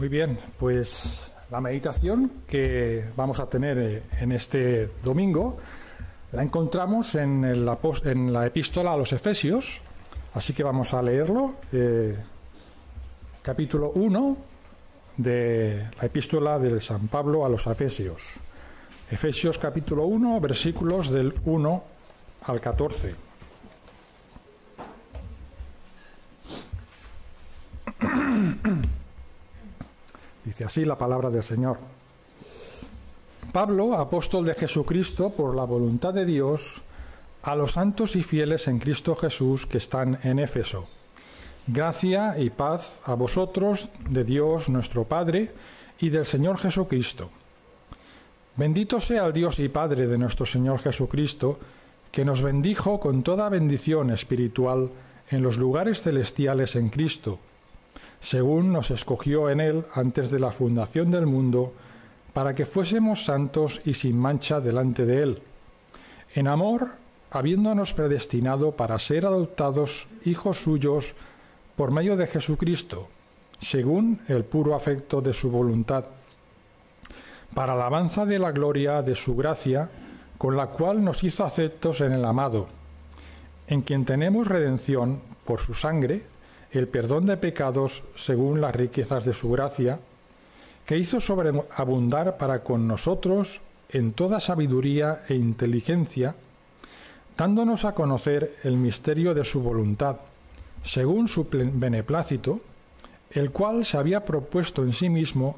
Muy bien, pues la meditación que vamos a tener en este domingo la encontramos en la epístola a los Efesios, así que vamos a leerlo, capítulo 1 de la epístola de San Pablo a los Efesios. Efesios capítulo 1, versículos del 1 al 14. Dice así la palabra del Señor. Pablo, apóstol de Jesucristo, por la voluntad de Dios, a los santos y fieles en Cristo Jesús que están en Éfeso. Gracia y paz a vosotros de Dios nuestro Padre y del Señor Jesucristo. Bendito sea el Dios y Padre de nuestro Señor Jesucristo, que nos bendijo con toda bendición espiritual en los lugares celestiales en Cristo, según nos escogió en Él antes de la fundación del mundo, para que fuésemos santos y sin mancha delante de Él, en amor, habiéndonos predestinado para ser adoptados hijos suyos por medio de Jesucristo, según el puro afecto de su voluntad, para alabanza de la gloria de su gracia, con la cual nos hizo aceptos en el amado, en quien tenemos redención por su sangre, el perdón de pecados según las riquezas de su gracia, que hizo sobreabundar para con nosotros en toda sabiduría e inteligencia, dándonos a conocer el misterio de su voluntad, según su beneplácito, el cual se había propuesto en sí mismo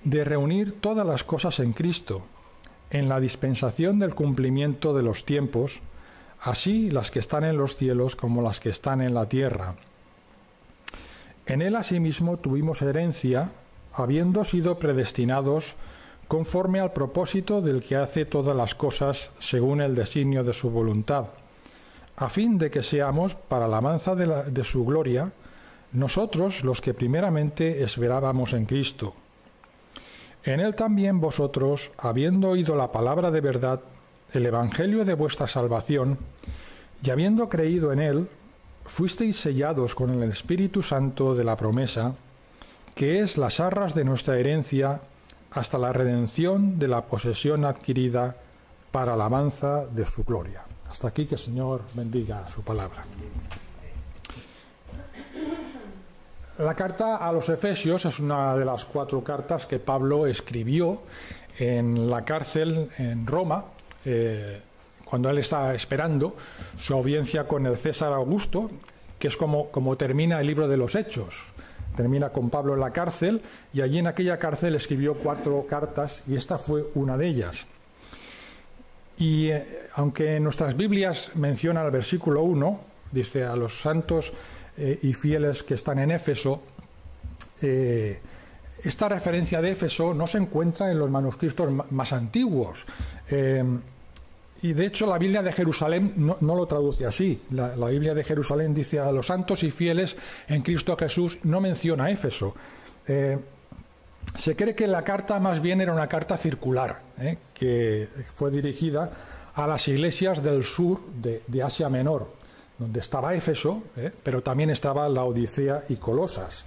de reunir todas las cosas en Cristo, en la dispensación del cumplimiento de los tiempos, así las que están en los cielos como las que están en la tierra. En él asimismo tuvimos herencia, habiendo sido predestinados conforme al propósito del que hace todas las cosas según el designio de su voluntad, a fin de que seamos, para alabanza de su gloria, nosotros los que primeramente esperábamos en Cristo. En él también vosotros, habiendo oído la palabra de verdad, el evangelio de vuestra salvación, y habiendo creído en él, fuisteis sellados con el Espíritu Santo de la promesa, que es las arras de nuestra herencia, hasta la redención de la posesión adquirida para alabanza de su gloria. Hasta aquí, que el Señor bendiga su palabra. La carta a los Efesios es una de las 4 cartas que Pablo escribió en la cárcel en Roma, cuando él está esperando su audiencia con el César Augusto, que es como termina el libro de los Hechos. Termina con Pablo en la cárcel, y allí en aquella cárcel escribió 4 cartas, y esta fue una de ellas. Y aunque en nuestras Biblias menciona el versículo 1, dice a los santos y fieles que están en Éfeso, esta referencia de Éfeso no se encuentra en los manuscritos más antiguos. Y de hecho la Biblia de Jerusalén no lo traduce así. La Biblia de Jerusalén dice a los santos y fieles en Cristo Jesús, no menciona Éfeso. Se cree que la carta más bien era una carta circular, que fue dirigida a las iglesias del sur de Asia Menor, donde estaba Éfeso, pero también estaba Laodicea y Colosas.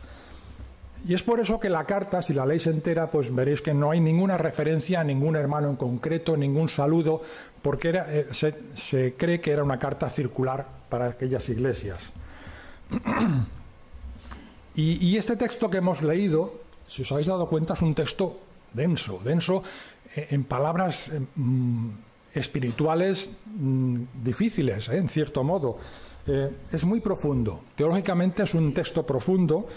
Y es por eso que la carta, si la leéis entera, pues veréis que no hay ninguna referencia a ningún hermano en concreto, ningún saludo, porque se cree que era una carta circular para aquellas iglesias. Y este texto que hemos leído, si os habéis dado cuenta, es un texto denso en palabras espirituales difíciles, en cierto modo. Es muy profundo. Teológicamente es un texto profundo.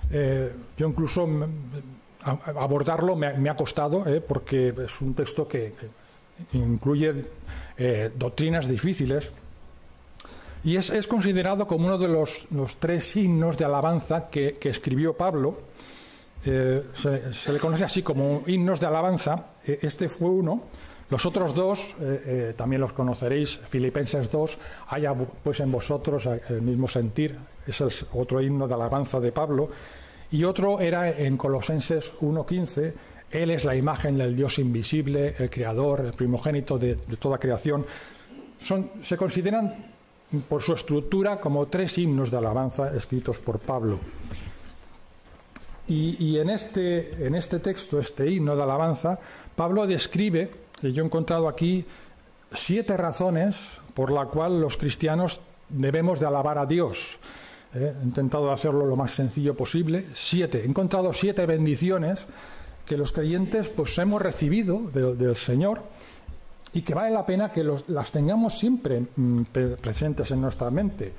Yo incluso abordarlo me ha costado, porque es un texto que incluye doctrinas difíciles, y es considerado como uno de los 3 himnos de alabanza que escribió Pablo. Se le conoce así como himnos de alabanza. Este fue uno. Los otros 2 también los conoceréis. Filipenses 2, haya pues en vosotros el mismo sentir. Ese es otro himno de alabanza de Pablo. Y otro era en Colosenses 1:15, Él es la imagen del Dios invisible, el creador, el primogénito de toda creación. Se consideran por su estructura como 3 himnos de alabanza escritos por Pablo. Y en este texto, este himno de alabanza, Pablo describe, y yo he encontrado aquí 7 razones por las cuales los cristianos debemos de alabar a Dios. He intentado hacerlo lo más sencillo posible. 7. He encontrado 7 bendiciones que los creyentes pues hemos recibido del Señor y que vale la pena que las tengamos siempre presentes en nuestra mente.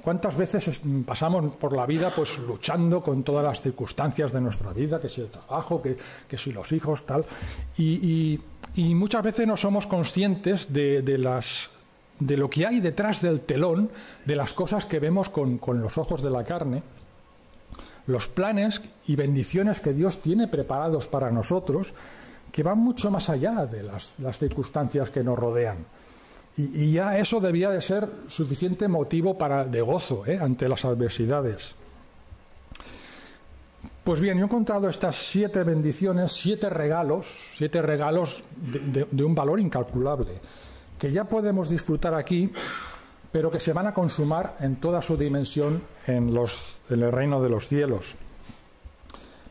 ¿Cuántas veces pasamos por la vida pues luchando con todas las circunstancias de nuestra vida, que si el trabajo, que si los hijos, tal, y muchas veces no somos conscientes de lo que hay detrás del telón, de las cosas que vemos con los ojos de la carne, los planes y bendiciones que Dios tiene preparados para nosotros, que van mucho más allá de las circunstancias que nos rodean. Y ya eso debía de ser suficiente motivo de gozo ante las adversidades. Pues bien, yo he encontrado estas 7 bendiciones, 7 regalos de un valor incalculable, que ya podemos disfrutar aquí, pero que se van a consumar en toda su dimensión en el reino de los cielos.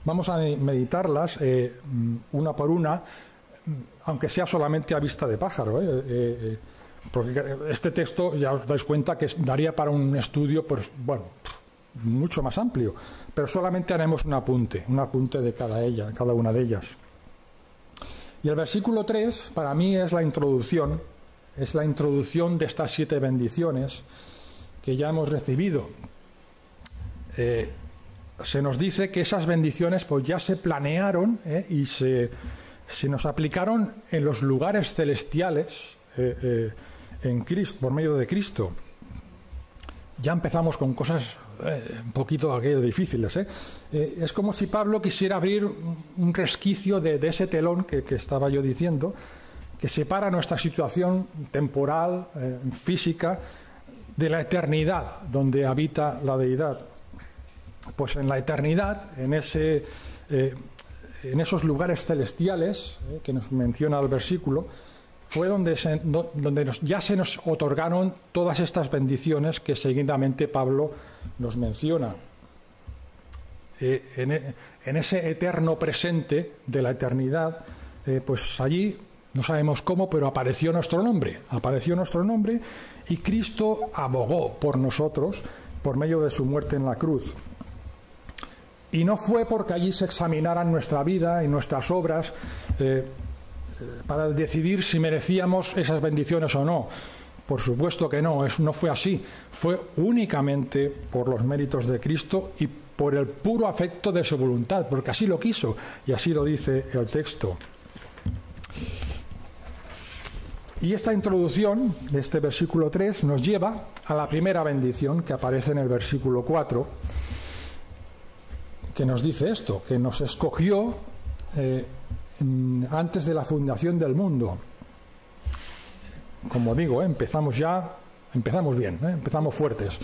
Vamos a meditarlas una por una, aunque sea solamente a vista de pájaro, porque este texto, ya os dais cuenta que daría para un estudio, pues bueno, mucho más amplio, pero solamente haremos un apunte de cada una de ellas. Y el versículo 3 para mí es la introducción de estas 7 bendiciones que ya hemos recibido. Se nos dice que esas bendiciones pues ya se planearon y se nos aplicaron en los lugares celestiales en Cristo, por medio de Cristo. Ya empezamos con cosas un poquito aquello difíciles. Es como si Pablo quisiera abrir un resquicio de ese telón que estaba yo diciendo, que separa nuestra situación temporal, física, de la eternidad, donde habita la deidad. Pues en la eternidad, en esos lugares celestiales que nos menciona el versículo, fue donde ya se nos otorgaron todas estas bendiciones que seguidamente Pablo nos menciona. En ese eterno presente de la eternidad, pues allí, no sabemos cómo, pero apareció nuestro nombre y Cristo abogó por nosotros por medio de su muerte en la cruz. Y no fue porque allí se examinaran nuestra vida y nuestras obras para decidir si merecíamos esas bendiciones o no. Por supuesto que no fue así. Fue únicamente por los méritos de Cristo y por el puro afecto de su voluntad, porque así lo quiso y así lo dice el texto. Y esta introducción de este versículo 3 nos lleva a la primera bendición que aparece en el versículo 4, que nos dice esto, que nos escogió antes de la fundación del mundo. Como digo, empezamos bien, empezamos fuertes.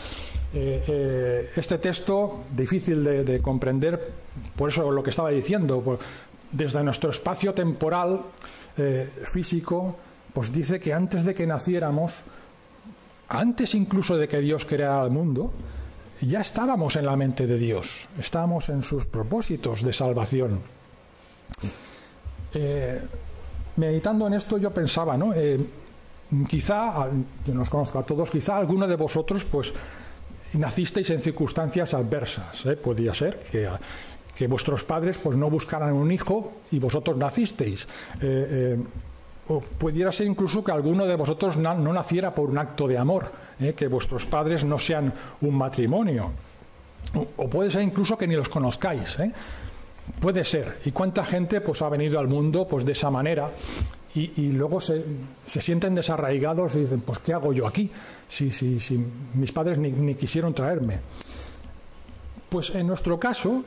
Este texto, difícil de comprender, por eso lo que estaba diciendo, desde nuestro espacio temporal, físico, pues dice que antes de que naciéramos, antes incluso de que Dios creara el mundo, ya estábamos en la mente de Dios, estábamos en sus propósitos de salvación. Meditando en esto yo pensaba, quizá, yo no os conozco a todos, quizá alguno de vosotros pues nacisteis en circunstancias adversas, podría ser que vuestros padres pues no buscaran un hijo y vosotros nacisteis. O pudiera ser incluso que alguno de vosotros no naciera por un acto de amor, que vuestros padres no sean un matrimonio. O puede ser incluso que ni los conozcáis. Puede ser. ¿Y cuánta gente pues ha venido al mundo pues de esa manera y luego se sienten desarraigados y dicen, pues ¿qué hago yo aquí? Si mis padres ni quisieron traerme. Pues en nuestro caso,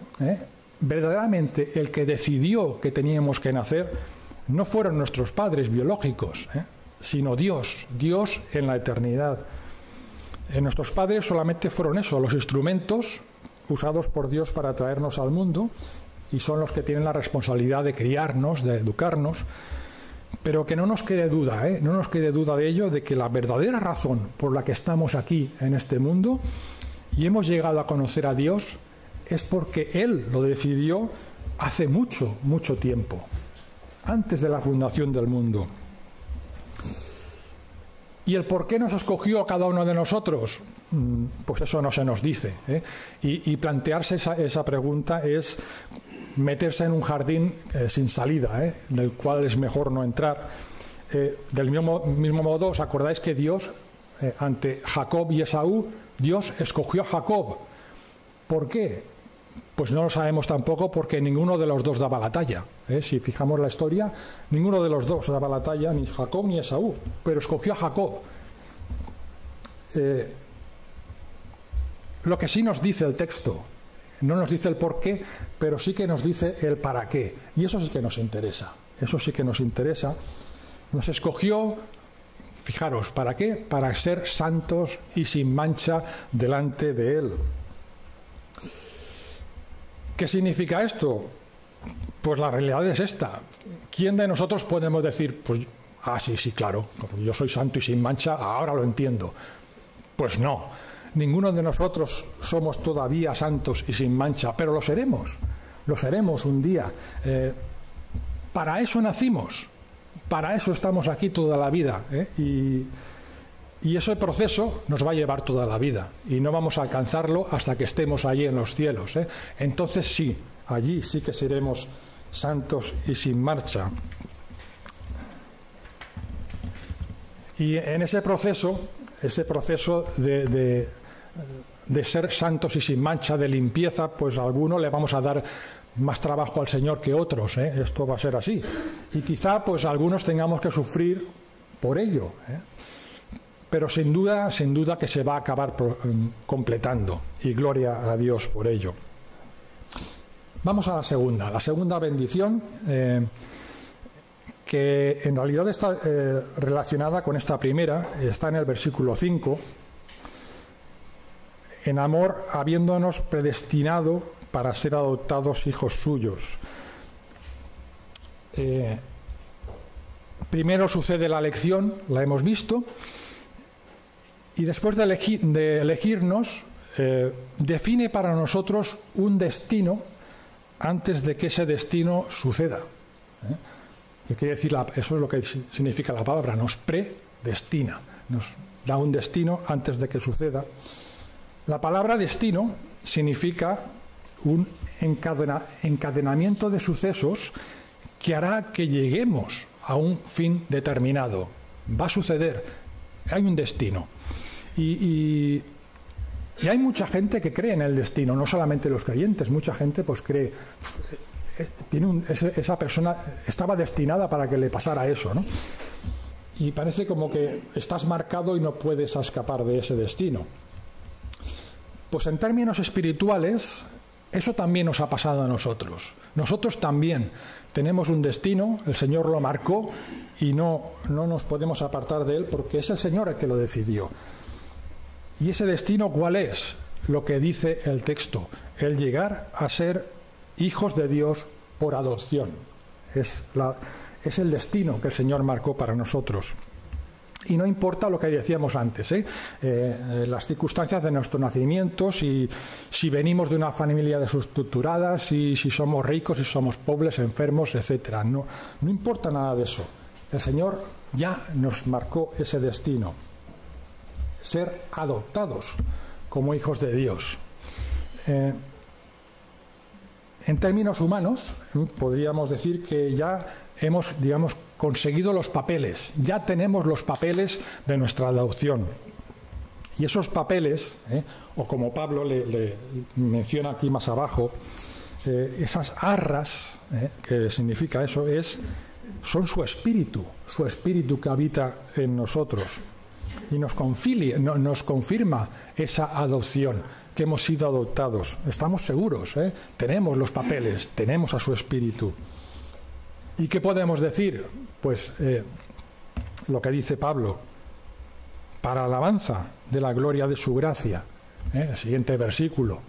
verdaderamente el que decidió que teníamos que nacer no fueron nuestros padres biológicos, sino Dios en la eternidad. Nuestros padres solamente fueron eso, los instrumentos usados por Dios para traernos al mundo, y son los que tienen la responsabilidad de criarnos, de educarnos, pero que no nos quede duda, no nos quede duda de ello, de que la verdadera razón por la que estamos aquí en este mundo y hemos llegado a conocer a Dios es porque Él lo decidió hace mucho, mucho tiempo, antes de la fundación del mundo. ¿Y el por qué nos escogió a cada uno de nosotros? Pues eso no se nos dice, ¿eh? Y plantearse esa pregunta es meterse en un jardín sin salida, del cual es mejor no entrar. Del mismo modo, ¿os acordáis que Dios, ante Jacob y Esaú, Dios escogió a Jacob? ¿Por qué? Pues no lo sabemos tampoco, porque ninguno de los dos daba la talla. Si fijamos la historia, ninguno de los dos daba la talla, ni Jacob ni Esaú, pero escogió a Jacob. Lo que sí nos dice el texto, no nos dice el por qué, pero sí que nos dice el para qué. Y eso sí que nos interesa. Eso sí que nos interesa. Nos escogió, fijaros, ¿para qué? Para ser santos y sin mancha delante de Él. ¿Qué significa esto? Pues la realidad es esta. ¿Quién de nosotros podemos decir, pues, sí, claro, yo soy santo y sin mancha, ahora lo entiendo? Pues no, ninguno de nosotros somos todavía santos y sin mancha, pero lo seremos un día. Para eso nacimos, para eso estamos aquí toda la vida, y ese proceso nos va a llevar toda la vida y no vamos a alcanzarlo hasta que estemos allí en los cielos, Entonces sí, allí sí que seremos santos y sin mancha. Y en ese proceso de ser santos y sin mancha, de limpieza, pues a algunos le vamos a dar más trabajo al Señor que otros, Esto va a ser así. Y quizá pues algunos tengamos que sufrir por ello, Pero sin duda que se va a acabar completando, y gloria a Dios por ello. Vamos a la segunda bendición, que en realidad está relacionada con esta primera, está en el versículo 5, en amor habiéndonos predestinado para ser adoptados hijos suyos. Primero sucede la elección, la hemos visto, y después de elegirnos, define para nosotros un destino antes de que ese destino suceda. ¿Qué quiere decir? Eso es lo que significa la palabra, nos predestina, nos da un destino antes de que suceda. La palabra destino significa un encadenamiento de sucesos que hará que lleguemos a un fin determinado. Va a suceder, hay un destino. Y hay mucha gente que cree en el destino, no solamente los creyentes, mucha gente pues cree, esa persona estaba destinada para que le pasara eso, ¿no? Y parece como que estás marcado y no puedes escapar de ese destino. Pues en términos espirituales, eso también nos ha pasado a nosotros. Nosotros también tenemos un destino, el Señor lo marcó y no nos podemos apartar de él porque es el Señor el que lo decidió. ¿Y ese destino cuál es? Lo que dice el texto, el llegar a ser hijos de Dios por adopción. Es el destino que el Señor marcó para nosotros. Y no importa lo que decíamos antes, las circunstancias de nuestro nacimiento, si venimos de una familia desestructurada, si somos ricos, si somos pobres, enfermos, etc. No importa nada de eso. El Señor ya nos marcó ese destino. Ser adoptados como hijos de Dios. En términos humanos, podríamos decir que ya hemos, conseguido los papeles, ya tenemos los papeles de nuestra adopción. Y esos papeles, o como Pablo le menciona aquí más abajo, esas arras, que significa eso, son su espíritu que habita en nosotros. Y nos confirma esa adopción, que hemos sido adoptados. Estamos seguros, tenemos los papeles, tenemos a su espíritu. ¿Y qué podemos decir? Pues lo que dice Pablo, para alabanza de la gloria de su gracia. El siguiente versículo.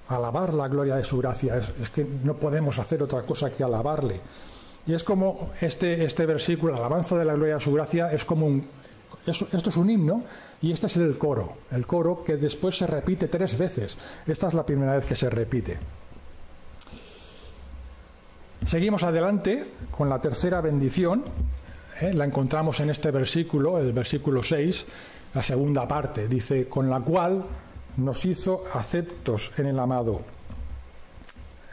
Alabar la gloria de su gracia. Es que no podemos hacer otra cosa que alabarle. Y es como este versículo, alabanza de la gloria de su gracia, es como Esto es un himno y este es el coro que después se repite 3 veces. Esta es la primera vez que se repite. Seguimos adelante con la tercera bendición. La encontramos en este versículo, el versículo 6, la segunda parte. Dice, con la cual nos hizo aceptos en el amado.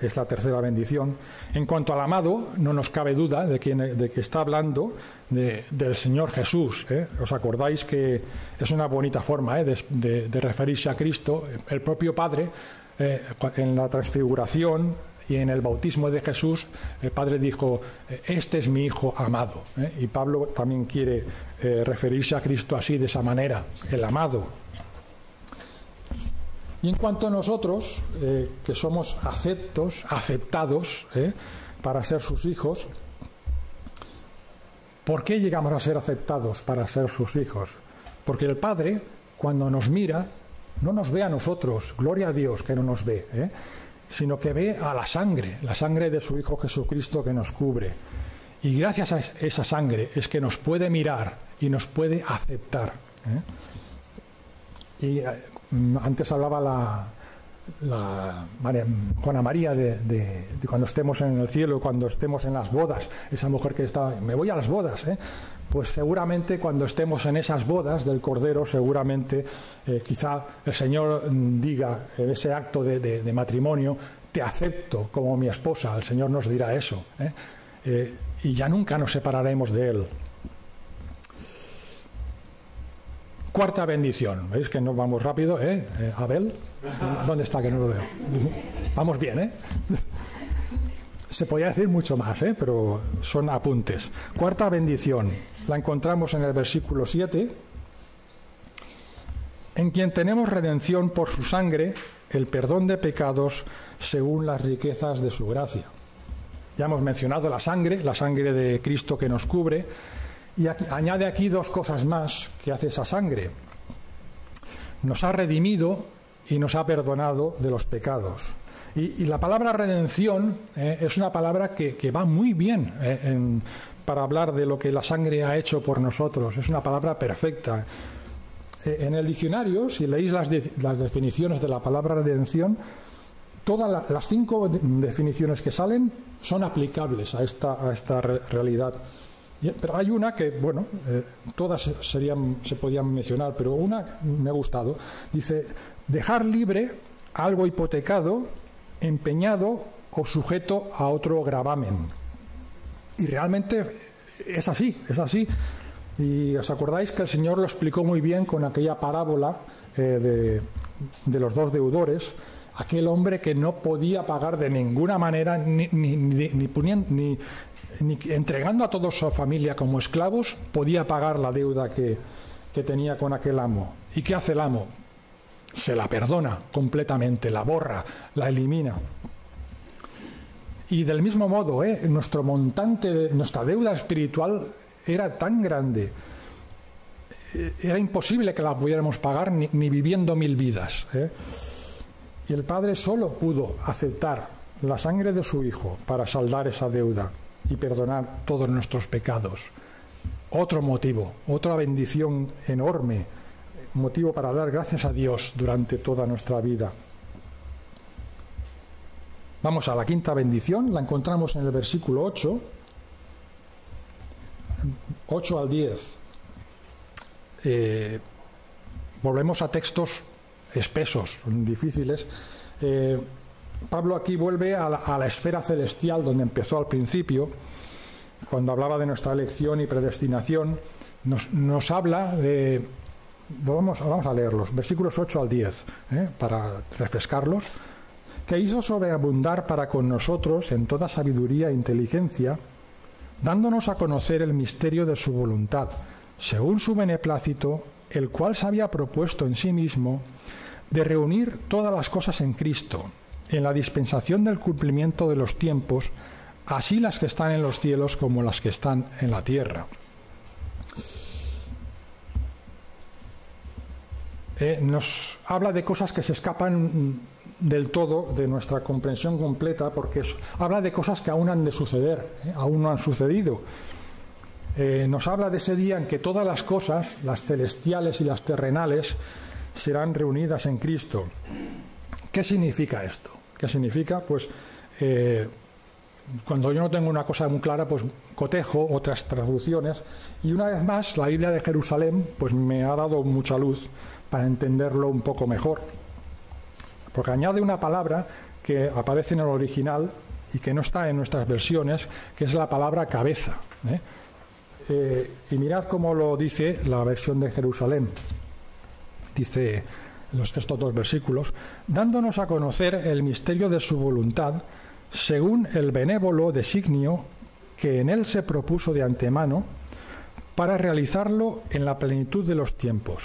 Es la tercera bendición. En cuanto al amado, no nos cabe duda de que está hablando del Señor Jesús. ¿Os acordáis que es una bonita forma de referirse a Cristo? El propio Padre, en la transfiguración y en el bautismo de Jesús, el Padre dijo, este es mi Hijo amado. Y Pablo también quiere referirse a Cristo así, de esa manera, el amado. Y en cuanto a nosotros, que somos aceptados para ser sus hijos, ¿por qué llegamos a ser aceptados para ser sus hijos? Porque el Padre, cuando nos mira, no nos ve a nosotros, gloria a Dios que no nos ve, sino que ve a la sangre de su Hijo Jesucristo que nos cubre. Y gracias a esa sangre es que nos puede mirar y nos puede aceptar. Y antes hablaba Juana María de cuando estemos en el cielo, cuando estemos en las bodas, esa mujer que está, me voy a las bodas, pues seguramente cuando estemos en esas bodas del Cordero, seguramente quizá el Señor diga en ese acto de matrimonio, te acepto como mi esposa, el Señor nos dirá eso, y ya nunca nos separaremos de Él. Cuarta bendición. ¿Veis que nos vamos rápido? Abel, ¿dónde está que no lo veo? Vamos bien, Se podría decir mucho más, pero son apuntes. Cuarta bendición. La encontramos en el versículo 7. En quien tenemos redención por su sangre, el perdón de pecados, según las riquezas de su gracia. Ya hemos mencionado la sangre de Cristo que nos cubre. Y añade aquí 2 cosas más que hace esa sangre. Nos ha redimido y nos ha perdonado de los pecados. Y la palabra redención es una palabra que va muy bien para hablar de lo que la sangre ha hecho por nosotros. Es una palabra perfecta. En el diccionario, si leéis las definiciones de la palabra redención, todas las 5 definiciones que salen son aplicables a esta realidad. Pero hay una que, bueno, todas se podían mencionar, pero una me ha gustado. Dice, dejar libre algo hipotecado, empeñado o sujeto a otro gravamen. Y realmente es así. Y os acordáis que el Señor lo explicó muy bien con aquella parábola de los 2 deudores, aquel hombre que no podía pagar de ninguna manera, ni entregando a toda su familia como esclavos, podía pagar la deuda que tenía con aquel amo. ¿Y qué hace el amo? Se la perdona completamente, la borra, la elimina. Y del mismo modo, nuestro montante, nuestra deuda espiritual era tan grande, era imposible que la pudiéramos pagar ni viviendo 1000 vidas. Y el Padre solo pudo aceptar la sangre de su Hijo para saldar esa deuda y perdonar todos nuestros pecados. Otro motivo, otra bendición enorme, motivo para dar gracias a Dios durante toda nuestra vida. Vamos a la quinta bendición, la encontramos en el versículo 8 al 10. Volvemos a textos espesos, difíciles. Pablo aquí vuelve a la esfera celestial donde empezó al principio, cuando hablaba de nuestra elección y predestinación. Nos habla de... Vamos a leerlos, versículos 8 al 10, para refrescarlos. Que hizo sobreabundar para con nosotros en toda sabiduría e inteligencia, dándonos a conocer el misterio de su voluntad, según su beneplácito, el cual se había propuesto en sí mismo de reunir todas las cosas en Cristo, en la dispensación del cumplimiento de los tiempos, así las que están en los cielos como las que están en la tierra. Nos habla de cosas que se escapan del todo de nuestra comprensión completa, porque habla de cosas que aún han de suceder, aún no han sucedido. nos habla de ese día en que todas las cosas, las celestiales y las terrenales, serán reunidas en Cristo. ¿Qué significa esto? ¿Qué significa? Pues cuando yo no tengo una cosa muy clara, pues cotejo otras traducciones, y una vez más la Biblia de Jerusalén pues me ha dado mucha luz para entenderlo un poco mejor, porque añade una palabra que aparece en el original y que no está en nuestras versiones, que es la palabra cabeza, y mirad cómo lo dice la versión de Jerusalén. Dice estos dos versículos: dándonos a conocer el misterio de su voluntad, según el benévolo designio que en él se propuso de antemano, para realizarlo en la plenitud de los tiempos.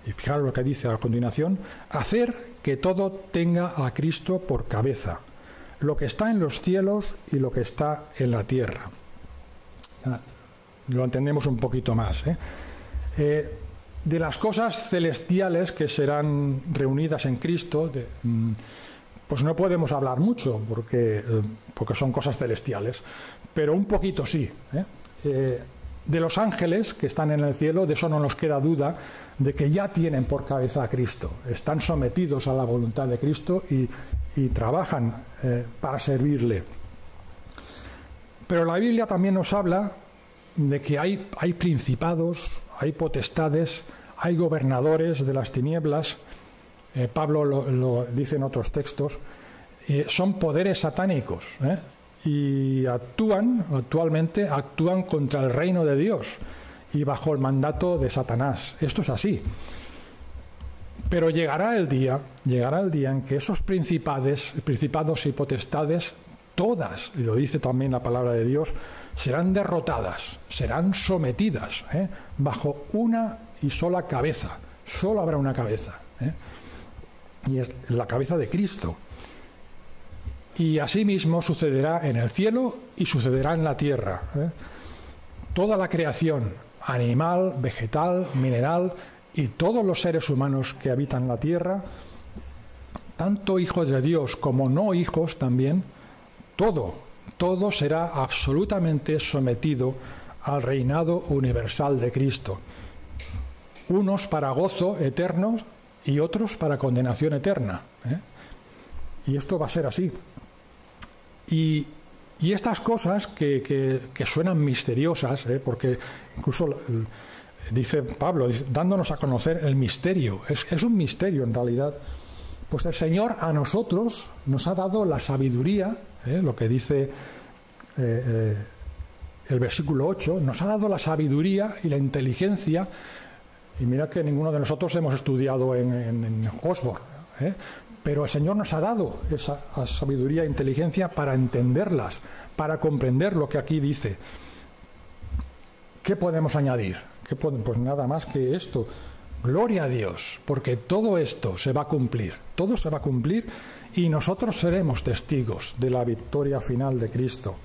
Y fijaros lo que dice a continuación: hacer que todo tenga a Cristo por cabeza, lo que está en los cielos y lo que está en la tierra. Lo entendemos un poquito más, de las cosas celestiales que serán reunidas en Cristo, pues no podemos hablar mucho, porque son cosas celestiales, pero un poquito sí. De los ángeles que están en el cielo, de eso no nos queda duda, de que ya tienen por cabeza a Cristo, están sometidos a la voluntad de Cristo y trabajan para servirle. Pero la Biblia también nos habla de que hay principados, hay potestades, hay gobernadores de las tinieblas. Pablo lo dice en otros textos. Son poderes satánicos, y actualmente actúan contra el reino de Dios y bajo el mandato de Satanás. Esto es así. Pero llegará el día en que esos principados y potestades, todas, y lo dice también la palabra de Dios, serán derrotadas, serán sometidas bajo una y sola cabeza. Solo habrá una cabeza, y es la cabeza de Cristo. Y asimismo sucederá en el cielo y sucederá en la tierra. Toda la creación, animal, vegetal, mineral y todos los seres humanos que habitan la tierra, tanto hijos de Dios como no hijos también, todo será absolutamente sometido al reinado universal de Cristo. Unos para gozo eterno y otros para condenación eterna. Y esto va a ser así. Y estas cosas que suenan misteriosas, porque incluso dice Pablo, dándonos a conocer el misterio, es un misterio en realidad, pues el Señor a nosotros nos ha dado la sabiduría, lo que dice el versículo 8, nos ha dado la sabiduría y la inteligencia. Y mira que ninguno de nosotros hemos estudiado en Oxford, pero el Señor nos ha dado esa sabiduría e inteligencia para entenderlas, para comprender lo que aquí dice. ¿Qué podemos añadir? Pues nada más que esto. Gloria a Dios, porque todo esto se va a cumplir, todo se va a cumplir, y nosotros seremos testigos de la victoria final de Cristo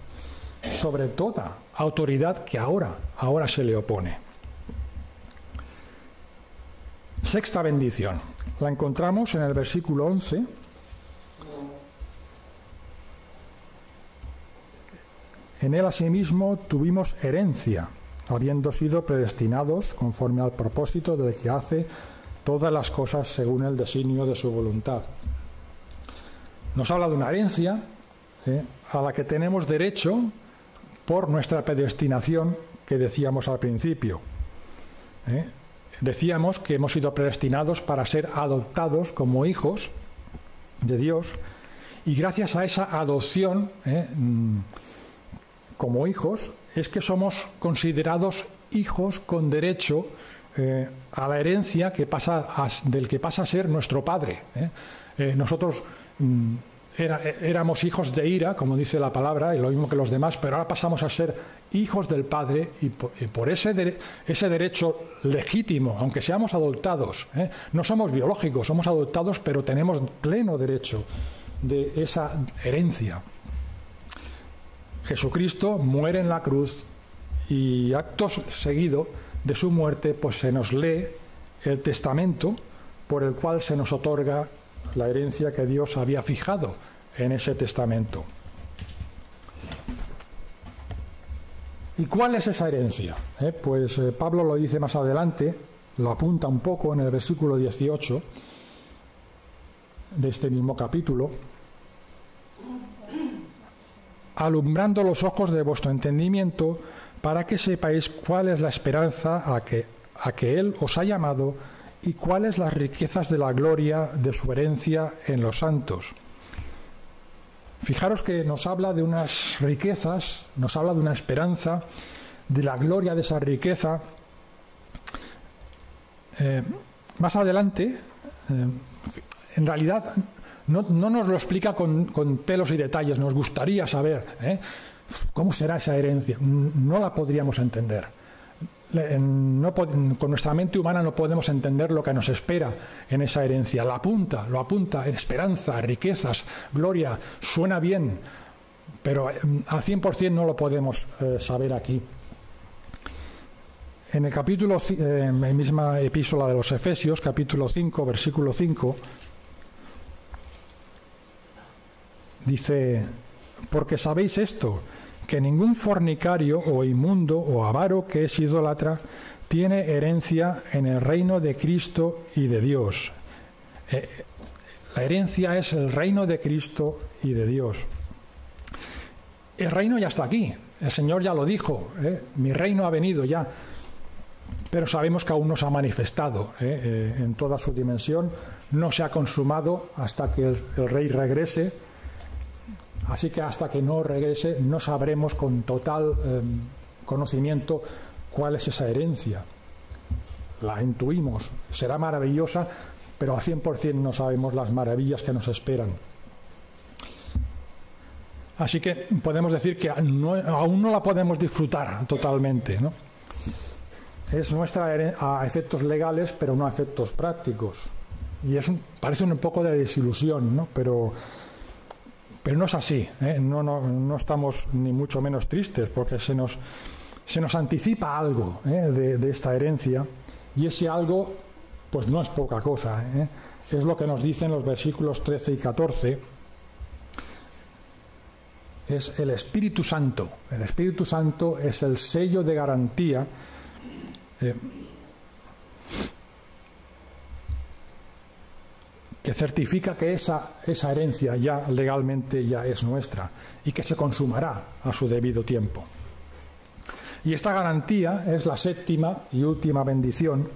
sobre toda autoridad que ahora se le opone. Sexta bendición. La encontramos en el versículo 11. En él asimismo tuvimos herencia, habiendo sido predestinados conforme al propósito de que hace todas las cosas según el designio de su voluntad. Nos habla de una herencia a la que tenemos derecho por nuestra predestinación que decíamos al principio. Decíamos que hemos sido predestinados para ser adoptados como hijos de Dios, y gracias a esa adopción como hijos es que somos considerados hijos con derecho a la herencia del que pasa a ser nuestro Padre. Nosotros éramos hijos de ira, como dice la palabra, y lo mismo que los demás, pero ahora pasamos a ser hijos del Padre, y por ese derecho legítimo, aunque seamos adoptados, no somos biológicos, somos adoptados, pero tenemos pleno derecho de esa herencia. Jesucristo muere en la cruz, y acto seguido de su muerte pues se nos lee el testamento por el cual se nos otorga la herencia que Dios había fijado en ese testamento. ¿Y cuál es esa herencia? Pues Pablo lo dice más adelante, lo apunta un poco en el versículo 18 de este mismo capítulo. Alumbrando los ojos de vuestro entendimiento, para que sepáis cuál es la esperanza a que Él os ha llamado y cuáles las riquezas de la gloria de su herencia en los santos. Fijaros que nos habla de unas riquezas, nos habla de una esperanza, de la gloria de esa riqueza. Más adelante, en realidad no nos lo explica con pelos y detalles, nos gustaría saber cómo será esa herencia. No la podríamos entender. Con nuestra mente humana no podemos entender lo que nos espera en esa herencia. Lo apunta, esperanza, riquezas, gloria, suena bien, pero al 100% no lo podemos saber aquí. En el capítulo, en la misma epístola de los Efesios, capítulo 5, versículo 5, dice: porque sabéis esto, que ningún fornicario o inmundo o avaro que es idólatra tiene herencia en el reino de Cristo y de Dios. La herencia es el reino de Cristo y de Dios. El reino ya está aquí, el Señor ya lo dijo, mi reino ha venido ya, pero sabemos que aún no se ha manifestado en toda su dimensión, no se ha consumado hasta que el Rey regrese. Así que hasta que no regrese no sabremos con total conocimiento cuál es esa herencia. La intuimos, será maravillosa, pero al 100% no sabemos las maravillas que nos esperan. Así que podemos decir que aún no la podemos disfrutar totalmente, ¿no? Es nuestra a efectos legales, pero no a efectos prácticos. Y parece un poco de desilusión, ¿no? Pero no es así, no estamos ni mucho menos tristes, porque se nos anticipa algo de esta herencia, y ese algo pues no es poca cosa. Es lo que nos dicen los versículos 13 y 14. Es el Espíritu Santo. El Espíritu Santo es el sello de garantía que certifica que esa herencia ya legalmente ya es nuestra y que se consumará a su debido tiempo. Y esta garantía es la séptima y última bendición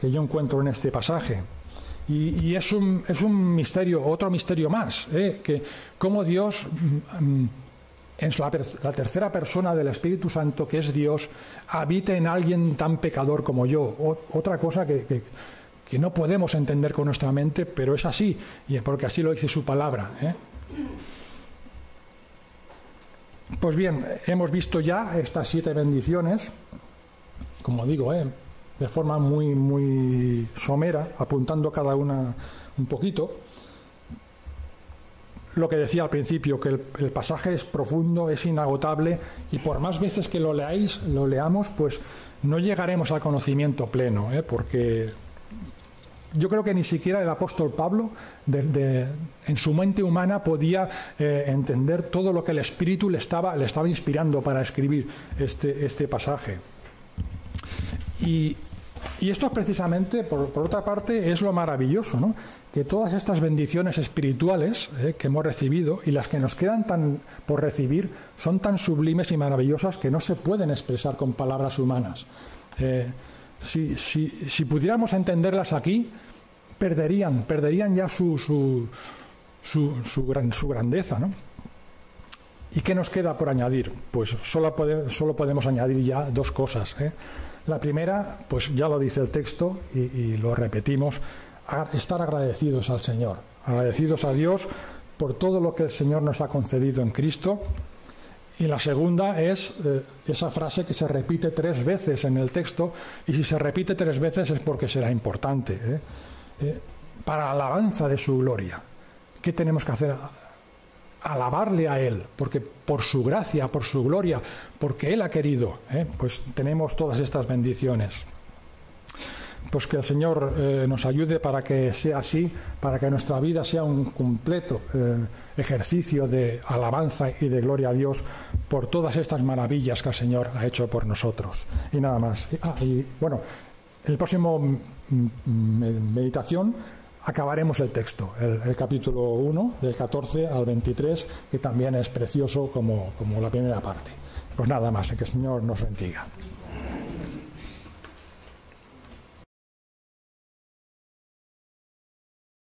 que yo encuentro en este pasaje. Y es un misterio, otro misterio más, que cómo Dios, en la tercera persona del Espíritu Santo, que es Dios, habita en alguien tan pecador como yo. Otra cosa que no podemos entender con nuestra mente, pero es así, y porque así lo dice su palabra. Pues bien, hemos visto ya estas 7 bendiciones, como digo, de forma muy, muy somera, apuntando cada una un poquito. Lo que decía al principio, que el pasaje es profundo, es inagotable, y por más veces que lo leamos, pues no llegaremos al conocimiento pleno, porque yo creo que ni siquiera el apóstol Pablo, en su mente humana, podía entender todo lo que el Espíritu le estaba inspirando para escribir este pasaje. Y esto precisamente, por otra parte, es lo maravilloso, ¿no? Que todas estas bendiciones espirituales que hemos recibido y las que nos quedan por recibir son tan sublimes y maravillosas que no se pueden expresar con palabras humanas. Si pudiéramos entenderlas aquí, perderían ya su grandeza, ¿no? ¿Y qué nos queda por añadir? Pues solo podemos añadir ya 2 cosas. La primera, pues ya lo dice el texto y lo repetimos: estar agradecidos al Señor, agradecidos a Dios por todo lo que el Señor nos ha concedido en Cristo. Y la segunda es esa frase que se repite 3 veces en el texto, y si se repite 3 veces es porque será importante, para alabanza de su gloria. ¿Qué tenemos que hacer? Alabarle a Él, porque por su gracia, por su gloria, porque Él ha querido, pues tenemos todas estas bendiciones. pues que el Señor nos ayude para que sea así, para que nuestra vida sea un completo ejercicio de alabanza y de gloria a Dios por todas estas maravillas que el Señor ha hecho por nosotros. Y nada más. Y bueno, en el próximo meditación acabaremos el texto, el capítulo 1, del 14 al 23, que también es precioso como la primera parte. Pues nada más, que el Señor nos bendiga.